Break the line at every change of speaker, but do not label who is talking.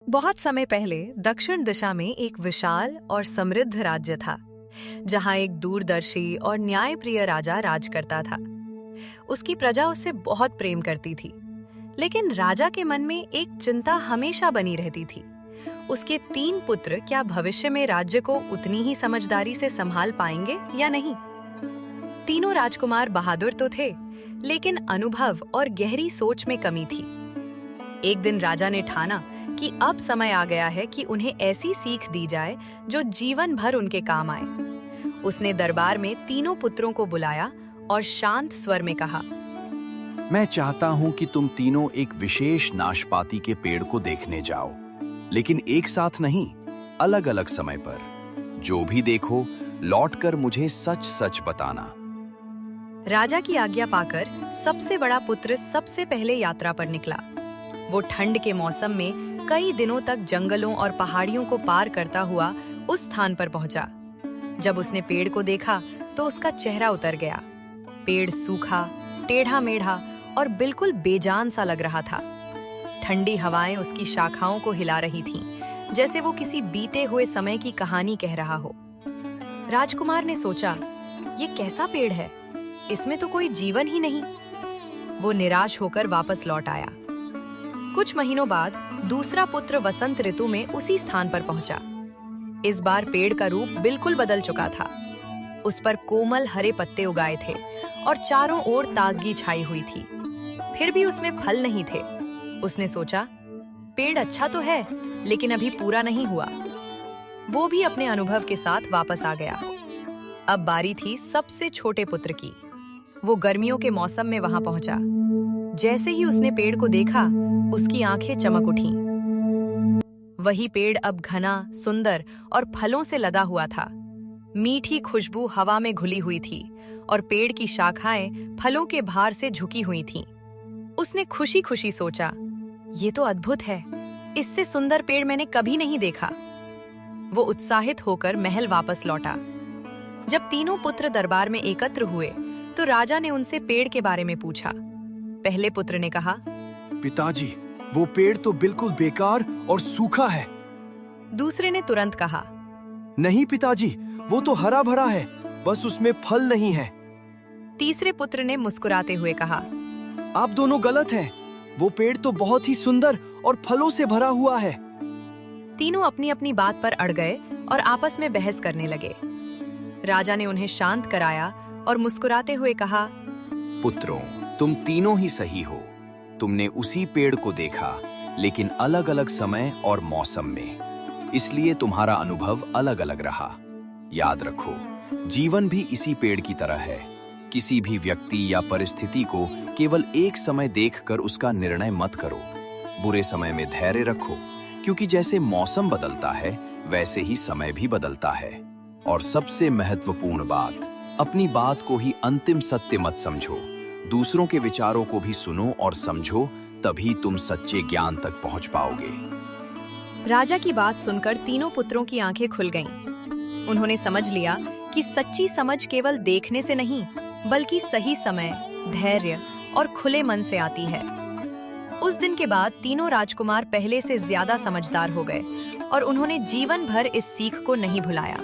बहुत समय पहले दक्षिण दिशा में एक विशाल और समृद्ध राज्य था, जहां एक दूरदर्शी और न्यायप्रिय राजा राज करता था। उसकी प्रजा उससे बहुत प्रेम करती थी, लेकिन राजा के मन में एक चिंता हमेशा बनी रहती थी। उसके 3 पुत्र क्या भविष्य में राज्य को उतनी ही समझदारी से संभाल पाएंगे या नहीं? तीनों राजकुमार बहादुर तो थे, लेकिन अनुभव और गहरी सोच में कमी थी। एक दिन राजा ने ठाना कि अब समय आ गया है कि उन्हें ऐसी सीख दी जाए जो जीवन भर उनके काम आए। उसने दरबार में तीनों पुत्रों को बुलाया और शांत स्वर में कहा,
मैं चाहता हूं कि तुम तीनों एक विशेष नाशपाती के पेड़ को देखने जाओ, लेकिन एक साथ नहीं, अलग अलग समय पर। जो भी देखो, लौटकर मुझे सच सच बताना।
राजा की आज्ञा पाकर सबसे बड़ा पुत्र सबसे पहले यात्रा पर निकला। वो ठंड के मौसम में कई दिनों तक जंगलों और पहाड़ियों को पार करता हुआ उस स्थान पर पहुंचा। जब उसने पेड़ को देखा तो उसका चेहरा उतर गया। पेड़ सूखा, टेढ़ा मेढ़ा और बिल्कुल बेजान सा लग रहा था। ठंडी हवाएं उसकी शाखाओं को हिला रही थीं, जैसे वो किसी बीते हुए समय की कहानी कह रहा हो। राजकुमार ने सोचा, ये कैसा पेड़ है? इसमें तो कोई जीवन ही नहीं। वो निराश होकर वापस लौट आया। कुछ महीनों बाद दूसरा पुत्र वसंत ऋतु में उसी स्थान पर पहुंचा। इस बार पेड़ का रूप बिल्कुल बदल चुका था। उस पर कोमल हरे पत्ते उगाए थे और चारों ओर ताजगी छाई हुई थी। फिर भी उसमें फल नहीं थे। उसने सोचा, पेड़ अच्छा तो है, लेकिन अभी पूरा नहीं हुआ। वो भी अपने अनुभव के साथ वापस आ गया। अब बारी थी सबसे छोटे पुत्र की। वो गर्मियों के मौसम में वहां पहुंचा। जैसे ही उसने पेड़ को देखा, उसकी आंखें चमक उठीं। वही पेड़ अब घना, सुंदर और फलों से लदा हुआ था। मीठी खुशबू हवा में घुली हुई थी और पेड़ की शाखाएं फलों के भार से झुकी हुई थीं। उसने खुशी खुशी सोचा, ये तो अद्भुत है। इससे सुंदर पेड़ मैंने कभी नहीं देखा। वो उत्साहित होकर महल वापस लौटा। जब तीनों पुत्र दरबार में एकत्र हुए तो राजा ने उनसे पेड़ के बारे में पूछा। पहले पुत्र ने कहा,
पिताजी, वो पेड़ तो बिल्कुल बेकार और सूखा है।
दूसरे ने तुरंत कहा,
नहीं पिताजी, वो तो हरा भरा है, बस उसमें फल नहीं है।
तीसरे पुत्र ने मुस्कुराते हुए कहा,
आप दोनों गलत हैं। वो पेड़ तो बहुत ही सुंदर और फलों से भरा हुआ है।
तीनों अपनी अपनी बात पर अड़ गए और आपस में बहस करने लगे। राजा ने उन्हें शांत कराया और मुस्कुराते हुए कहा,
पुत्रों, तुम तीनों ही सही हो। तुमने उसी पेड़ को देखा, लेकिन अलग अलग समय और मौसम में, इसलिए तुम्हारा अनुभव अलग अलग रहा। याद रखो, जीवन भी इसी पेड़ की तरह है। किसी भी व्यक्ति या परिस्थिति को केवल एक समय देखकर उसका निर्णय मत करो। बुरे समय में धैर्य रखो, क्योंकि जैसे मौसम बदलता है, वैसे ही समय भी बदलता है। और सबसे महत्वपूर्ण बात, अपनी बात को ही अंतिम सत्य मत समझो। दूसरों के विचारों को भी सुनो और समझो, तभी तुम सच्चे ज्ञान तक पहुंच पाओगे।
राजा की बात सुनकर तीनों पुत्रों की आंखें खुल गईं। उन्होंने समझ लिया कि सच्ची समझ केवल देखने से नहीं, बल्कि सही समय, धैर्य और खुले मन से आती है। उस दिन के बाद तीनों राजकुमार पहले से ज्यादा समझदार हो गए और उन्होंने जीवन भर इस सीख को नहीं भुलाया।